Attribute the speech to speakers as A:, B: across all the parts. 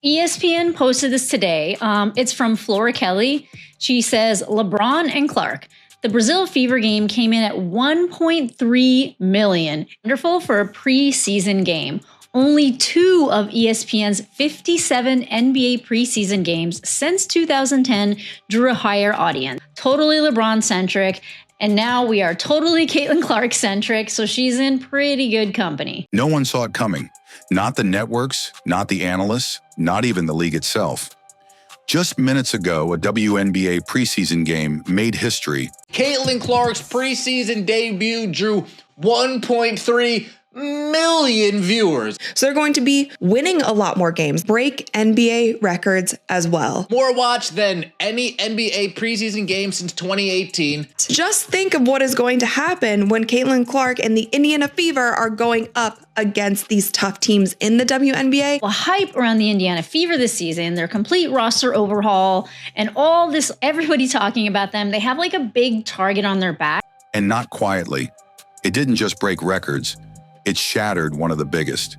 A: ESPN posted this today. It's from Flora Kelly. She says, LeBron and Clark. The Brazil Fever game came in at 1.3 million. Wonderful for a preseason game. Only 2 of ESPN's 57 NBA preseason games since 2010 drew a higher audience. Totally LeBron-centric. And now we are totally Caitlin Clark-centric, so she's in pretty good company.
B: No one saw it coming. Not the networks, not the analysts, not even the league itself. Just minutes ago, a WNBA preseason game made history.
C: Caitlin Clark's preseason debut drew 1.3 million viewers.
D: So they're going to be winning a lot more games, break NBA records as well.
C: More watched than any NBA preseason game since 2018.
D: Just think of what is going to happen when Caitlin Clark and the Indiana Fever are going up against these tough teams in the WNBA.
A: Well, hype around the Indiana Fever this season, their complete roster overhaul, and all this, everybody talking about them. They have like a big target on their back.
B: And not quietly. It didn't just break records. It shattered one of the biggest.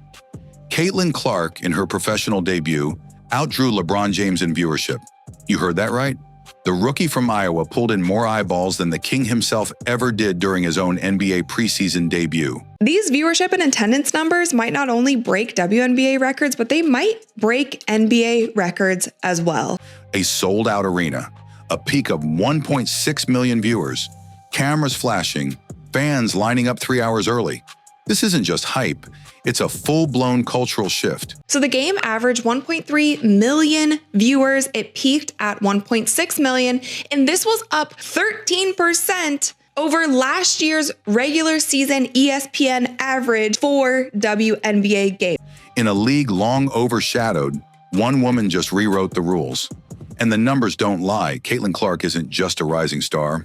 B: Caitlin Clark, in her professional debut, outdrew LeBron James in viewership. You heard that right? The rookie from Iowa pulled in more eyeballs than the King himself ever did during his own NBA preseason debut.
D: These viewership and attendance numbers might not only break WNBA records, but they might break NBA records as well.
B: A sold-out arena, a peak of 1.6 million viewers, cameras flashing, fans lining up 3 hours early. This isn't just hype, it's a full-blown cultural shift.
D: So the game averaged 1.3 million viewers. It peaked at 1.6 million, and this was up 13% over last year's regular season ESPN average for WNBA games.
B: In a league long overshadowed, one woman just rewrote the rules. And the numbers don't lie. Caitlin Clark isn't just a rising star.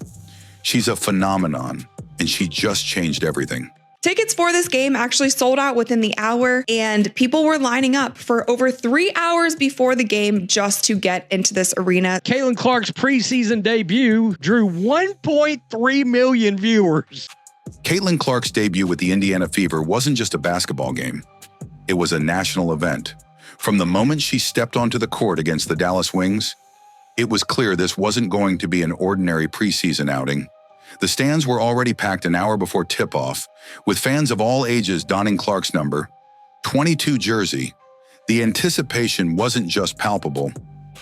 B: She's a phenomenon, and she just changed everything.
D: Tickets for this game actually sold out within the hour, and people were lining up for over 3 hours before the game just to get into this arena.
E: Caitlin Clark's preseason debut drew 1.3 million viewers.
B: Caitlin Clark's debut with the Indiana Fever wasn't just a basketball game. It was a national event. From the moment she stepped onto the court against the Dallas Wings, it was clear this wasn't going to be an ordinary preseason outing. The stands were already packed an hour before tip-off, with fans of all ages donning Clark's number 22 jersey. The anticipation wasn't just palpable,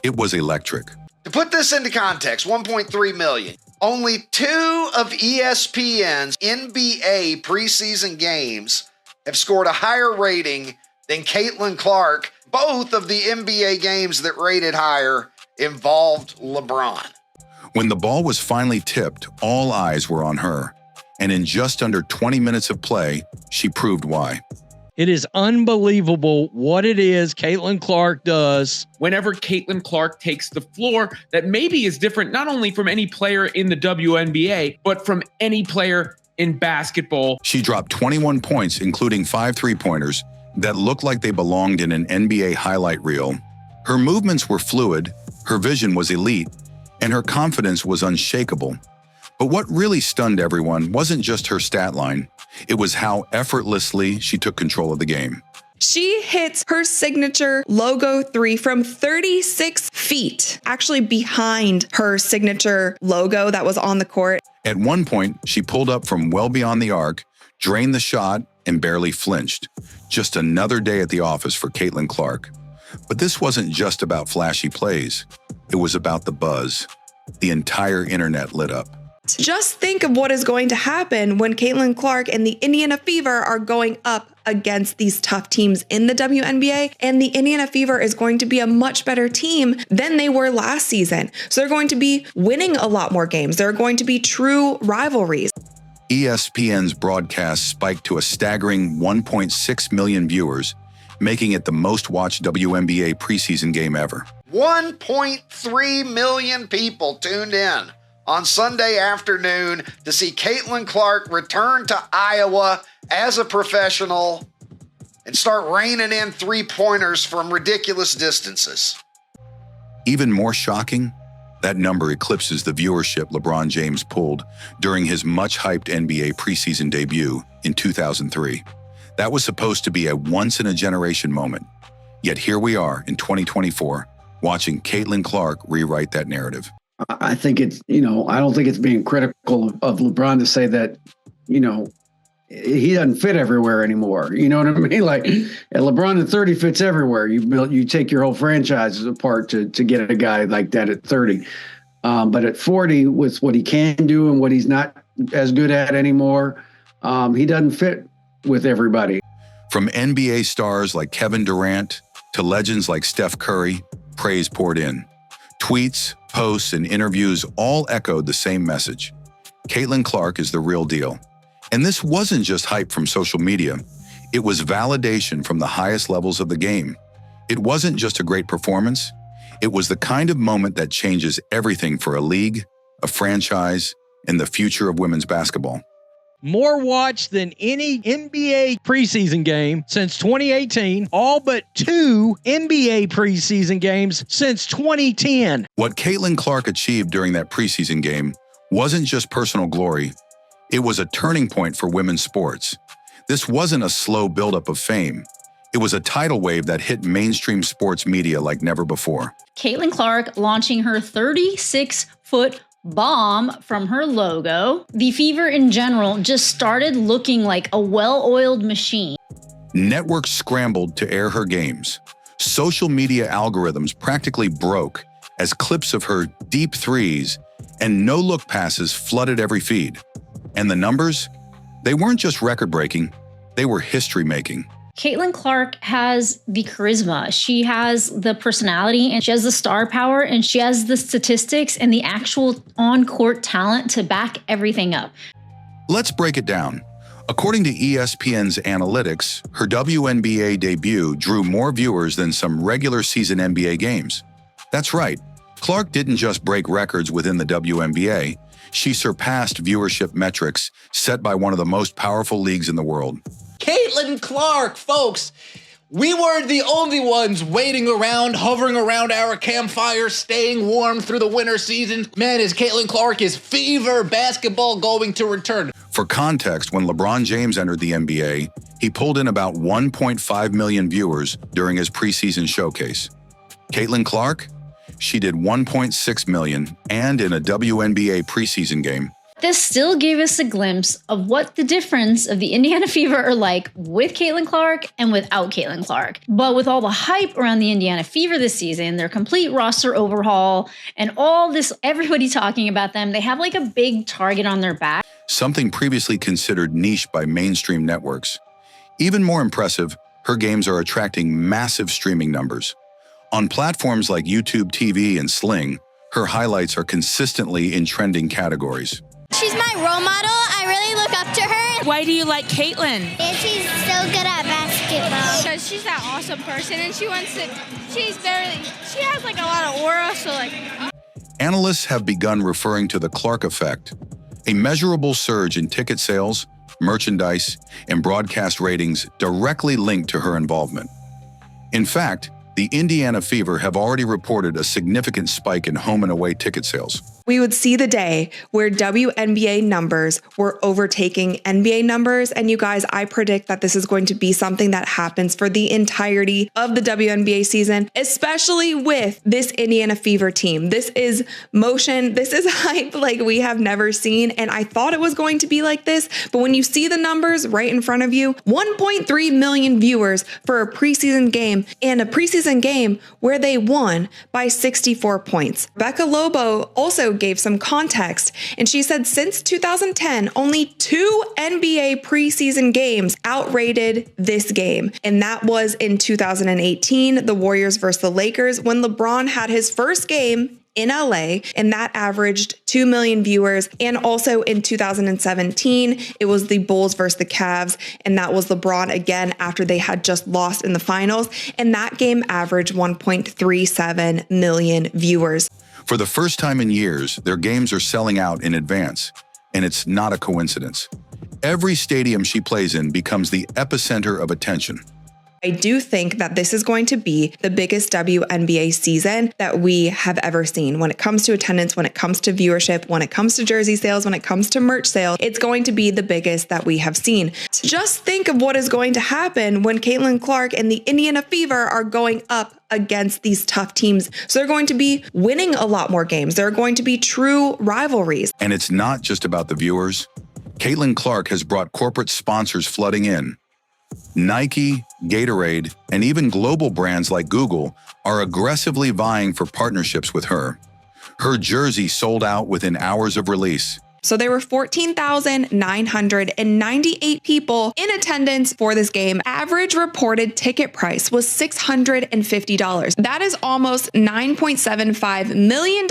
B: it was electric.
F: To put this into context, 1.3 million. Only 2 of ESPN's NBA preseason games have scored a higher rating than Caitlin Clark. Both of the NBA games that rated higher involved LeBron.
B: When the ball was finally tipped, all eyes were on her. And in just under 20 minutes of play, she proved why.
E: It is unbelievable what it is Caitlin Clark does.
G: Whenever Caitlin Clark takes the floor, that maybe is different not only from any player in the WNBA, but from any player in basketball.
B: She dropped 21 points, including 5 three-pointers, that looked like they belonged in an NBA highlight reel. Her movements were fluid, her vision was elite, and her confidence was unshakable. But what really stunned everyone wasn't just her stat line, it was how effortlessly she took control of the game.
D: She hits her signature logo 3 from 36 feet, actually behind her signature logo that was on the court.
B: At one point, she pulled up from well beyond the arc, drained the shot, and barely flinched. Just another day at the office for Caitlin Clark. But this wasn't just about flashy plays. It was about the buzz. The entire internet lit up.
D: Just think of what is going to happen when Caitlin Clark and the Indiana Fever are going up against these tough teams in the WNBA, and the Indiana Fever is going to be a much better team than they were last season. So they're going to be winning a lot more games. There are going to be true rivalries.
B: ESPN's broadcast spiked to a staggering 1.6 million viewers, making it the most watched WNBA preseason game ever.
F: 1.3 million people tuned in on Sunday afternoon to see Caitlin Clark return to Iowa as a professional and start raining in three-pointers from ridiculous distances.
B: Even more shocking, that number eclipses the viewership LeBron James pulled during his much-hyped NBA preseason debut in 2003. That was supposed to be a once-in-a-generation moment. Yet here we are in 2024, watching Caitlin Clark rewrite that narrative.
H: I think it's, I don't think it's being critical of LeBron to say that, he doesn't fit everywhere anymore. You know what I mean? Like, LeBron at 30 fits everywhere. You take your whole franchises apart to get a guy like that at 30. But at 40, with what he can do and what he's not as good at anymore, he doesn't fit with everybody.
B: From NBA stars like Kevin Durant to legends like Steph Curry, praise poured in. Tweets, posts, and interviews all echoed the same message. Caitlin Clark is the real deal. And this wasn't just hype from social media. It was validation from the highest levels of the game. It wasn't just a great performance. It was the kind of moment that changes everything for a league, a franchise, and the future of women's basketball.
E: More watched than any NBA preseason game since 2018, all but 2 NBA preseason games since 2010.
B: What Caitlin Clark achieved during that preseason game wasn't just personal glory. It was a turning point for women's sports. This wasn't a slow buildup of fame. It was a tidal wave that hit mainstream sports media like never before.
A: Caitlin Clark launching her 36-foot bomb from her logo. The Fever in general just started looking like a well-oiled machine.
B: Networks scrambled to air her games. Social media algorithms practically broke as clips of her deep threes and no-look passes flooded every feed. And the numbers? They weren't just record-breaking, they were history-making.
A: Caitlin Clark has the charisma, she has the personality, and she has the star power, and she has the statistics and the actual on-court talent to back everything up.
B: Let's break it down. According to ESPN's analytics, her WNBA debut drew more viewers than some regular season NBA games. That's right, Clark didn't just break records within the WNBA, she surpassed viewership metrics set by one of the most powerful leagues in the world.
C: Caitlin Clark, folks. We weren't the only ones waiting around, hovering around our campfire, staying warm through the winter season. Man, is Caitlin Clark, is Fever basketball going to return?
B: For context, when LeBron James entered the NBA, he pulled in about 1.5 million viewers during his preseason showcase. Caitlin Clark? She did 1.6 million, and in a WNBA preseason game.
A: This still gave us a glimpse of what the difference of the Indiana Fever are like with Caitlin Clark and without Caitlin Clark. But with all the hype around the Indiana Fever this season, their complete roster overhaul, and all this, everybody talking about them, they have like a big target on their back.
B: Something previously considered niche by mainstream networks. Even more impressive, her games are attracting massive streaming numbers. On platforms like YouTube TV and Sling, her highlights are consistently in trending categories.
I: She's my role model. I really look up to her.
J: Why do you like Caitlin?
I: She's so good at basketball.
K: Because she's that awesome person, and she has like a lot of aura, so like.
B: Analysts have begun referring to the Clark effect, a measurable surge in ticket sales, merchandise, and broadcast ratings directly linked to her involvement. In fact, the Indiana Fever have already reported a significant spike in home and away ticket sales.
D: We would see the day where WNBA numbers were overtaking NBA numbers. And you guys, I predict that this is going to be something that happens for the entirety of the WNBA season, especially with this Indiana Fever team. This is motion. This is hype like we have never seen. And I thought it was going to be like this. But when you see the numbers right in front of you, 1.3 million viewers for a preseason game, and a preseason game where they won by 64 points. Becca Lobo also gave some context, and she said since 2010, only 2 NBA preseason games outrated this game, and that was in 2018, the Warriors versus the Lakers, when LeBron had his first game in LA, and that averaged 2 million viewers. And also in 2017, it was the Bulls versus the Cavs, and that was LeBron again after they had just lost in the finals, and that game averaged 1.37 million viewers.
B: For the first time in years, their games are selling out in advance, and it's not a coincidence. Every stadium she plays in becomes the epicenter of attention.
D: I do think that this is going to be the biggest WNBA season that we have ever seen when it comes to attendance, when it comes to viewership, when it comes to jersey sales, when it comes to merch sales. It's going to be the biggest that we have seen. Just think of what is going to happen when Caitlin Clark and the Indiana Fever are going up against these tough teams. So they're going to be winning a lot more games. There are going to be true rivalries.
B: And it's not just about the viewers. Caitlin Clark has brought corporate sponsors flooding in. Nike, Gatorade, and even global brands like Google are aggressively vying for partnerships with her. Her jersey sold out within hours of release.
D: So there were 14,998 people in attendance for this game. Average reported ticket price was $650. That is almost $9.75 million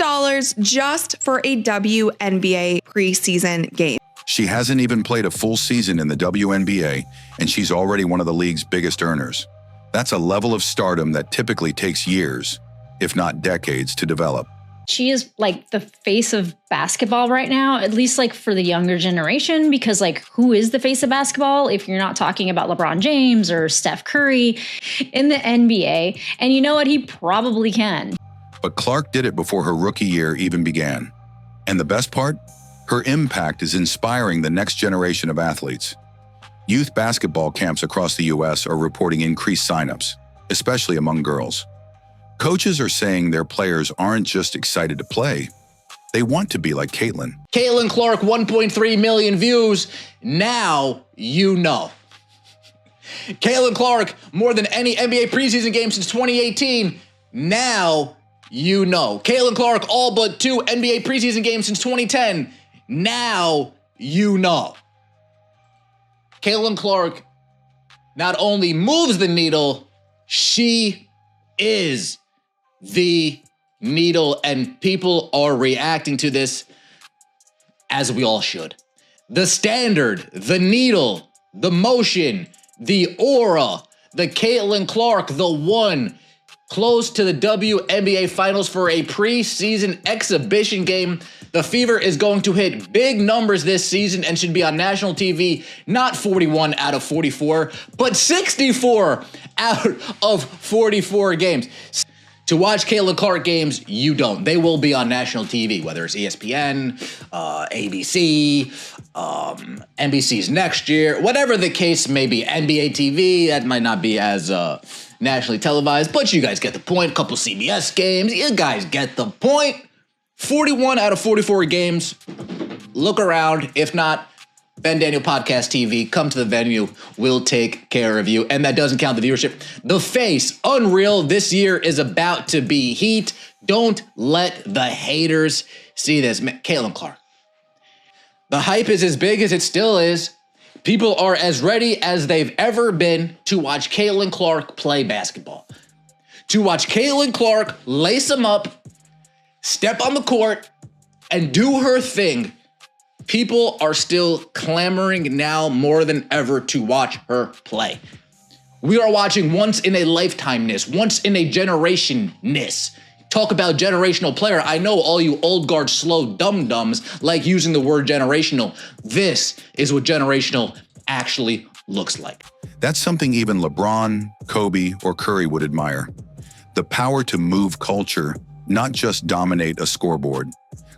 D: just for a WNBA preseason game.
B: She hasn't even played a full season in the WNBA, and she's already one of the league's biggest earners. That's a level of stardom that typically takes years, if not decades, to develop.
A: She is like the face of basketball right now, at least like for the younger generation, because like who is the face of basketball if you're not talking about LeBron James or Steph Curry in the NBA? And you know what? He probably can.
B: But Clark did it before her rookie year even began. And the best part? Her impact is inspiring the next generation of athletes. Youth basketball camps across the U.S. are reporting increased signups, especially among girls. Coaches are saying their players aren't just excited to play. They want to be like Caitlin.
C: Caitlin Clark, 1.3 million views. Now you know. Caitlin Clark, more than any NBA preseason game since 2018. Now you know. Caitlin Clark, all but 2 NBA preseason games since 2010. Now you know. Caitlin Clark not only moves the needle, she is the needle, and people are reacting to this as we all should. The standard, the needle, the motion, the aura, the Caitlin Clark, the one close to the WNBA Finals for a preseason exhibition game. The Fever is going to hit big numbers this season and should be on national TV, not 41 out of 44, but 64 out of 44 games. To watch Caitlin Clark games, you don't. They will be on national TV, whether it's ESPN, ABC, NBC's next year, whatever the case may be. NBA TV, that might not be as nationally televised, but you guys get the point. A couple CBS games, you guys get the point. 41 out of 44 games. Look around. If not, Ben Daniel Podcast TV, come to the venue. We'll take care of you. And that doesn't count the viewership. The face, unreal. This year is about to be heat. Don't let the haters see this. Caitlin Clark. The hype is as big as it still is. People are as ready as they've ever been to watch Caitlin Clark play basketball. To watch Caitlin Clark lace them up, step on the court, and do her thing. People are still clamoring now more than ever to watch her play. We are watching once in a lifetime-ness, once in a generation-ness. Talk about generational player. I know all you old guard slow dum-dums like using the word generational. This is what generational actually looks like.
B: That's something even LeBron, Kobe, or Curry would admire. The power to move culture, not just dominate a scoreboard.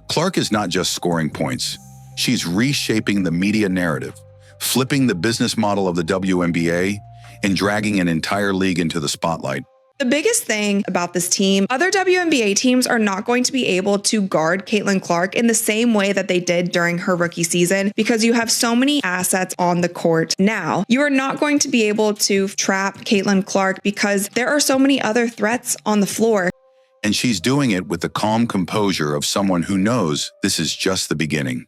B: Clark is not just scoring points. She's reshaping the media narrative, flipping the business model of the WNBA, and dragging an entire league into the spotlight.
D: The biggest thing about this team, other WNBA teams are not going to be able to guard Caitlin Clark in the same way that they did during her rookie season because you have so many assets on the court now. You are not going to be able to trap Caitlin Clark because there are so many other threats on the floor.
B: And she's doing it with the calm composure of someone who knows this is just the beginning.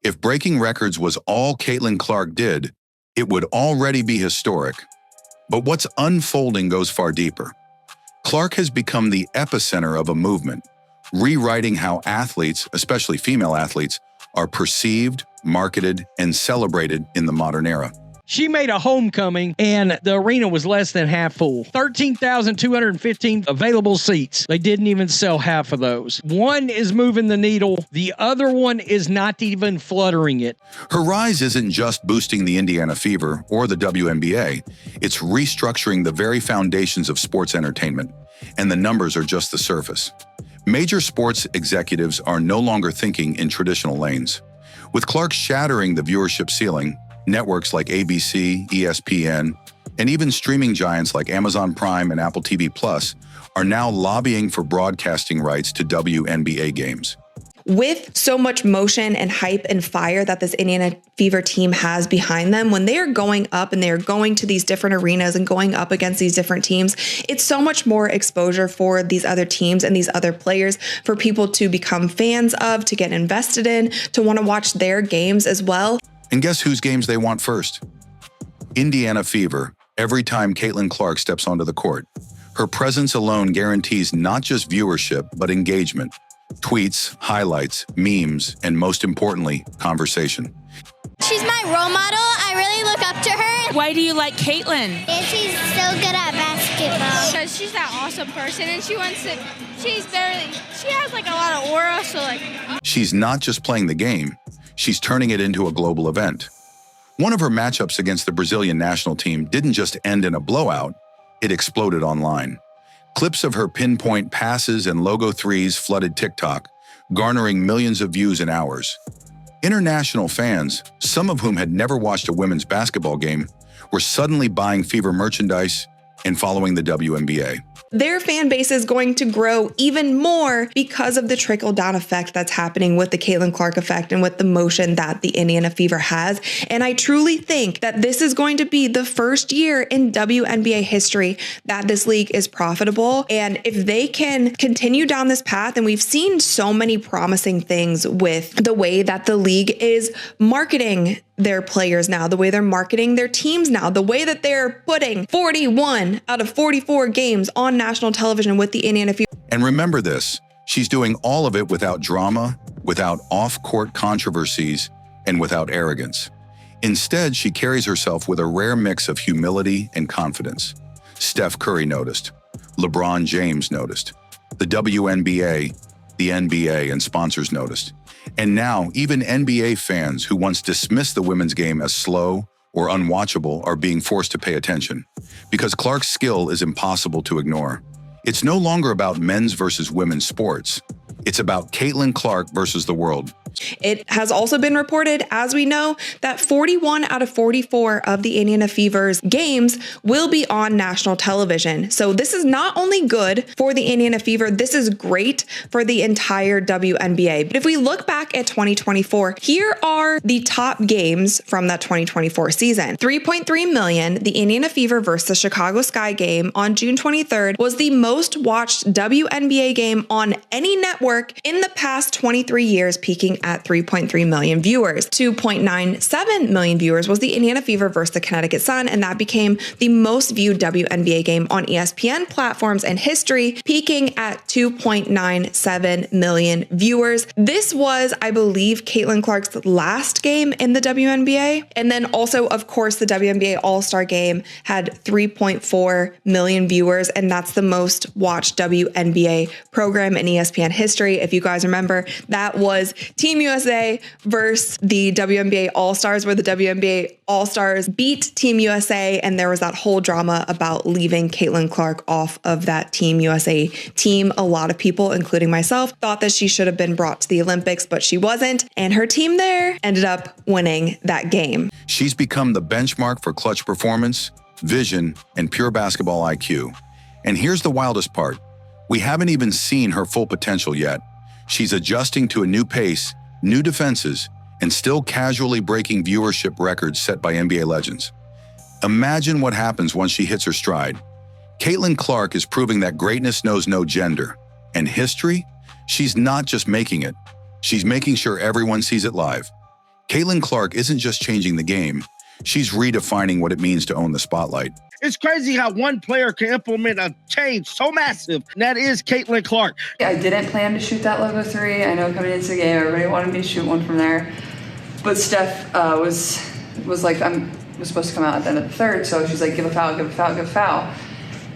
B: If breaking records was all Caitlin Clark did, it would already be historic. But what's unfolding goes far deeper. Clark has become the epicenter of a movement, rewriting how athletes, especially female athletes, are perceived, marketed, and celebrated in the modern era.
E: She made a homecoming, and the arena was less than half full. 13,215 available seats. They didn't even sell half of those. One is moving the needle. The other one is not even fluttering it.
B: Her rise isn't just boosting the Indiana Fever or the WNBA. It's restructuring the very foundations of sports entertainment. And the numbers are just the surface. Major sports executives are no longer thinking in traditional lanes. With Clark shattering the viewership ceiling, networks like ABC, ESPN, and even streaming giants like Amazon Prime and Apple TV Plus are now lobbying for broadcasting rights to WNBA games.
D: With so much motion and hype and fire that this Indiana Fever team has behind them, when they are going up and they are going to these different arenas and going up against these different teams, it's so much more exposure for these other teams and these other players for people to become fans of, to get invested in, to want to watch their games as well.
B: And guess whose games they want first? Indiana Fever, every time Caitlin Clark steps onto the court. Her presence alone guarantees not just viewership, but engagement. Tweets, highlights, memes, and most importantly, conversation.
I: She's my role model. I really look up to her.
K: Why do you like Caitlin?
I: And she's so good at basketball.
K: Because she's that awesome person, and she has like a lot of aura, so like.
B: She's not just playing the game, she's turning it into a global event. One of her matchups against the Brazilian national team didn't just end in a blowout, it exploded online. Clips of her pinpoint passes and logo threes flooded TikTok, garnering millions of views in hours. International fans, some of whom had never watched a women's basketball game, were suddenly buying Fever merchandise and following the WNBA.
D: Their fan base is going to grow even more because of the trickle-down effect that's happening with the Caitlin Clark effect and with the motion that the Indiana Fever has. And I truly think that this is going to be the first year in WNBA history that this league is profitable. And if they can continue down this path, and we've seen so many promising things with the way that the league is marketing their players now, the way they're marketing their teams now, the way that they're putting 41 out of 44 games on national television with the Indiana Fever.
B: And remember this, she's doing all of it without drama, without off-court controversies, and without arrogance. Instead, she carries herself with a rare mix of humility and confidence. Steph Curry noticed. LeBron James noticed. The WNBA, the NBA, and sponsors noticed. And now, even NBA fans who once dismissed the women's game as slow or unwatchable are being forced to pay attention, because Clark's skill is impossible to ignore. It's no longer about men's versus women's sports. It's about Caitlin Clark versus the world.
D: It has also been reported, as we know, that 41 out of 44 of the Indiana Fever's games will be on national television. So this is not only good for the Indiana Fever, this is great for the entire WNBA. But if we look back at 2024, here are the top games from that 2024 season. 3.3 million, the Indiana Fever versus the Chicago Sky game on June 23rd was the most watched WNBA game on any network in the past 23 years, peaking at 3.3 million viewers. 2.97 million viewers was the Indiana Fever versus the Connecticut Sun, and that became the most viewed WNBA game on ESPN platforms in history, peaking at 2.97 million viewers. This was, I believe, Caitlin Clark's last game in the WNBA. And then also, of course, the WNBA All-Star game had 3.4 million viewers, and that's the most watched WNBA program in ESPN history. If you guys remember, that was Team USA versus the WNBA All-Stars, where the WNBA All-Stars beat Team USA, and there was that whole drama about leaving Caitlin Clark off of that Team USA team. A lot of people, including myself, thought that she should have been brought to the Olympics, but she wasn't, and her team there ended up winning that game.
B: She's become the benchmark for clutch performance, vision, and pure basketball IQ. And here's the wildest part. We haven't even seen her full potential yet. She's adjusting to a new pace, new defenses, and still casually breaking viewership records set by NBA legends. Imagine what happens once she hits her stride. Caitlin Clark is proving that greatness knows no gender. And history? She's not just making it. She's making sure everyone sees it live. Caitlin Clark isn't just changing the game. She's redefining what it means to own the spotlight.
J: It's crazy how one player can implement a change so massive, and that is Caitlin Clark.
L: I didn't plan to shoot that logo three. I know coming into the game, everybody wanted me to shoot one from there. But Steph was like, I'm was supposed to come out at the end of the third. So she's like, give a foul, give a foul, give a foul.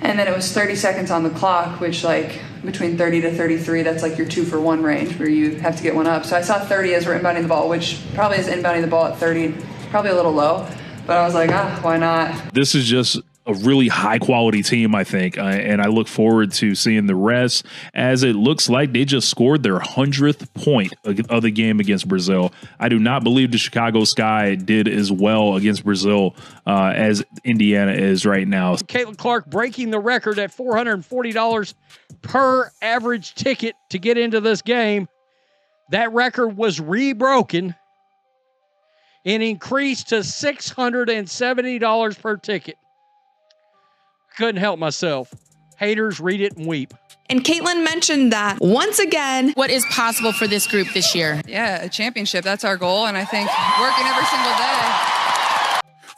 L: And then it was 30 seconds on the clock, which like between 30 to 33, that's like your 2-for-1 range where you have to get one up. So I saw 30 as we're inbounding the ball, which probably is inbounding the ball at 30, probably a little low. But I was like, why not?
M: This is just a really high quality team, I think. And I look forward to seeing the rest, as it looks like they just scored their 100th point of the game against Brazil. I do not believe the Chicago Sky did as well against Brazil as Indiana is right now.
E: Caitlin Clark breaking the record at $440 per average ticket to get into this game. That record was rebroken and increased to $670 per ticket. Couldn't help myself. Haters, read it and weep.
D: And Caitlin mentioned that once again.
N: What is possible for this group this year?
L: Yeah, a championship. That's our goal. And I think working every single day.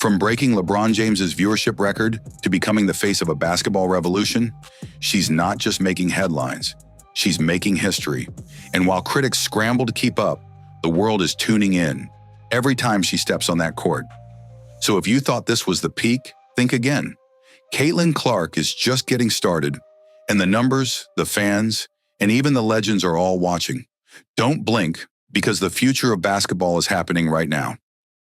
B: From breaking LeBron James's viewership record to becoming the face of a basketball revolution, she's not just making headlines, she's making history. And while critics scramble to keep up, the world is tuning in every time she steps on that court. So if you thought this was the peak, think again. Caitlin Clark is just getting started, and the numbers, the fans, and even the legends are all watching. Don't blink, because the future of basketball is happening right now.